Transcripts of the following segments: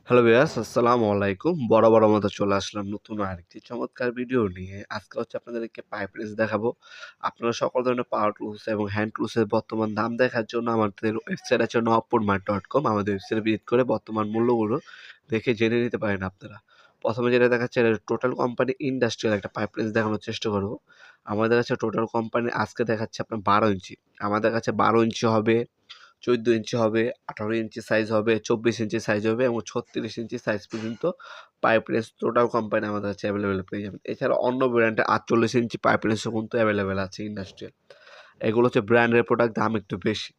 Hello viewers, আসসালামু আলাইকুম। বরাবর মতো চলে আসলাম নতুন আরেকটি চমৎকার ভিডিও নিয়ে। আজকে আপনাদেরকে পাইপ রেঞ্জ দেখাবো। আপনারা সকল ধরনের পাওয়ার টুলস এবং হ্যান্ড টুলস এর বর্তমান দাম দেখার জন্য আমাদের ওয়েবসাইট আছে nowpurmart.com। আমাদের ওয়েবসাইটে ভিজিট করে বর্তমান মূল্যগুলো দেখে জেনে নিতে পারেন আপনারা। ১ম যেটা দেখাচ্ছে টোটাল কোম্পানি ইন্ডাস্ট্রিয়াল একটা পাইপ রেঞ্জ দেখানোর চেষ্টা করব। আমাদের কাছে টোটাল কোম্পানি আজকে দেখাচ্ছে আপনার ১২ ইঞ্চি। আমাদের কাছে ১২ ইঞ্চি হবে, ১৪ ইঞ্চি হবে, ১৮ ইঞ্চি সাইজ হবে, ২৪ ইঞ্চি সাইজ হবে এবং ৩৬ ইঞ্চি সাইজ পর্যন্ত পাইপ রেঞ্জ টোটাল কোম্পানি আমাদের কাছে অ্যাভেলেবেল পেয়ে যাবেন। এছাড়া অন্য ব্র্যান্ডের ৪৮ ইঞ্চি পাইপ রেঞ্জও কিন্তু অ্যাভেলেবেল আছে ইন্ডাস্ট্রিয়াল। এগুলো হচ্ছে ব্র্যান্ডের প্রোডাক্ট, দাম একটু বেশি।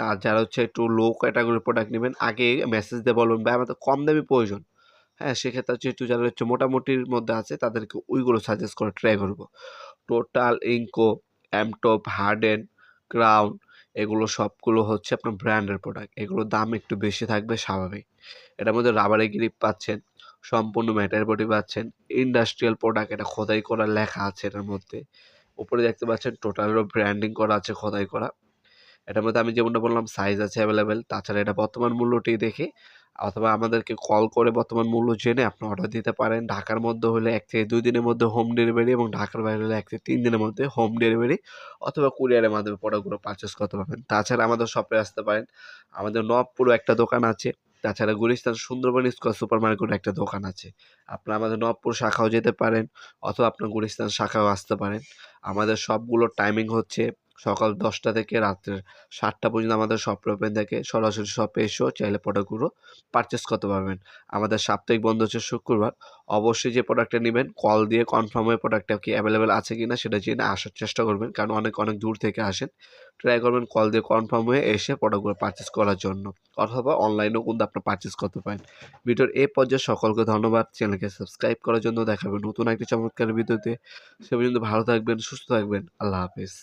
আর যারা হচ্ছে একটু লো ক্যাটাগরির প্রোডাক্ট নেবেন, আগে মেসেজ দিয়ে বলবেন ভাই আমাদের কম দামি প্রয়োজন। হ্যাঁ, সেক্ষেত্রে হচ্ছে একটু যারা হচ্ছে মোটামুটির মধ্যে আছে তাদেরকে ওইগুলো সাজেস্ট করে ট্রাই করব। টোটাল, ইনকো, এমটপ, হার্ডেন, ক্রাউন এগুলো সবগুলো হচ্ছে আপনার ব্র্যান্ডের প্রোডাক্ট। এগুলোর দাম একটু বেশি থাকবে স্বাভাবিক। এটার মধ্যে রাবারের গ্রিপ পাচ্ছেন, সম্পূর্ণ মেটাল বডি পাচ্ছেন, ইন্ডাস্ট্রিয়াল প্রোডাক্ট এটা খোদাই করা লেখা আছে এটার মধ্যে। উপরে দেখতে পাচ্ছেন টোটালেরও ব্র্যান্ডিং করা আছে খোদাই করা। এটার মধ্যে আমি যেমনটা বললাম সাইজ আছে অ্যাভেলেবেল। তাছাড়া এটা বর্তমান মূল্যটি দেখে অথবা আমাদেরকে কল করে বর্তমান মূল্য জেনে আপনি অর্ডার দিতে পারেন। ঢাকার মধ্যে হলে ১ থেকে ২ দিনের মধ্যে হোম ডেলিভারি এবং ঢাকার বাইরে হলে ১ থেকে ৩ দিনের মধ্যে হোম ডেলিভারি অথবা কুরিয়ারের মাধ্যমে প্রোডাক্টগুলো পারচেজ করতে পারবেন। তাছাড়া আমাদের শপে আসতে পারেন। আমাদের নবপুরে একটা দোকান আছে। তাছাড়া গুলিস্তান সুন্দরবন স্কয়ার সুপার মার্কেটে একটা দোকান আছে। আপনারা আমাদের নবপুর শাখাও যেতে পারেন অথবা আপনার গুলিস্তান শাখাও আসতে পারেন। আমাদের সবগুলোর টাইমিং হচ্ছে সকাল ১০টা থেকে রাত্রের ৭টা পর্যন্ত আমাদের শপ ওপেন থাকে। সরাসরি শপে এসেও চাইলে প্রোডাক্টগুলো পারচেজ করতে পারবেন। আমাদের সাপ্তাহিক বন্ধ হচ্ছে শুক্রবার। অবশ্যই যে প্রোডাক্টটা নিবেন কল দিয়ে কনফার্ম হয়ে প্রোডাক্টটা কি অ্যাভেলেবেল আছে কিনা সেটা জেনে আসার চেষ্টা করবেন। কারণ অনেক দূর থেকে আসেন। ট্রাই করবেন কল দিয়ে কনফার্ম হয়ে এসে প্রোডাক্টগুলো পারচেজ করার জন্য। অথবা অনলাইনেও কিন্তু আপনি পারচেজ করতে পারেন। ভিডিওর এই পর্যায়ে সকলকে ধন্যবাদ। চ্যানেলকে সাবস্ক্রাইব করার জন্য। দেখা হবে নতুন একটি চমৎকার ভিডিওতে। সে পর্যন্ত ভালো থাকবেন, সুস্থ থাকবেন। আল্লাহ হাফেজ।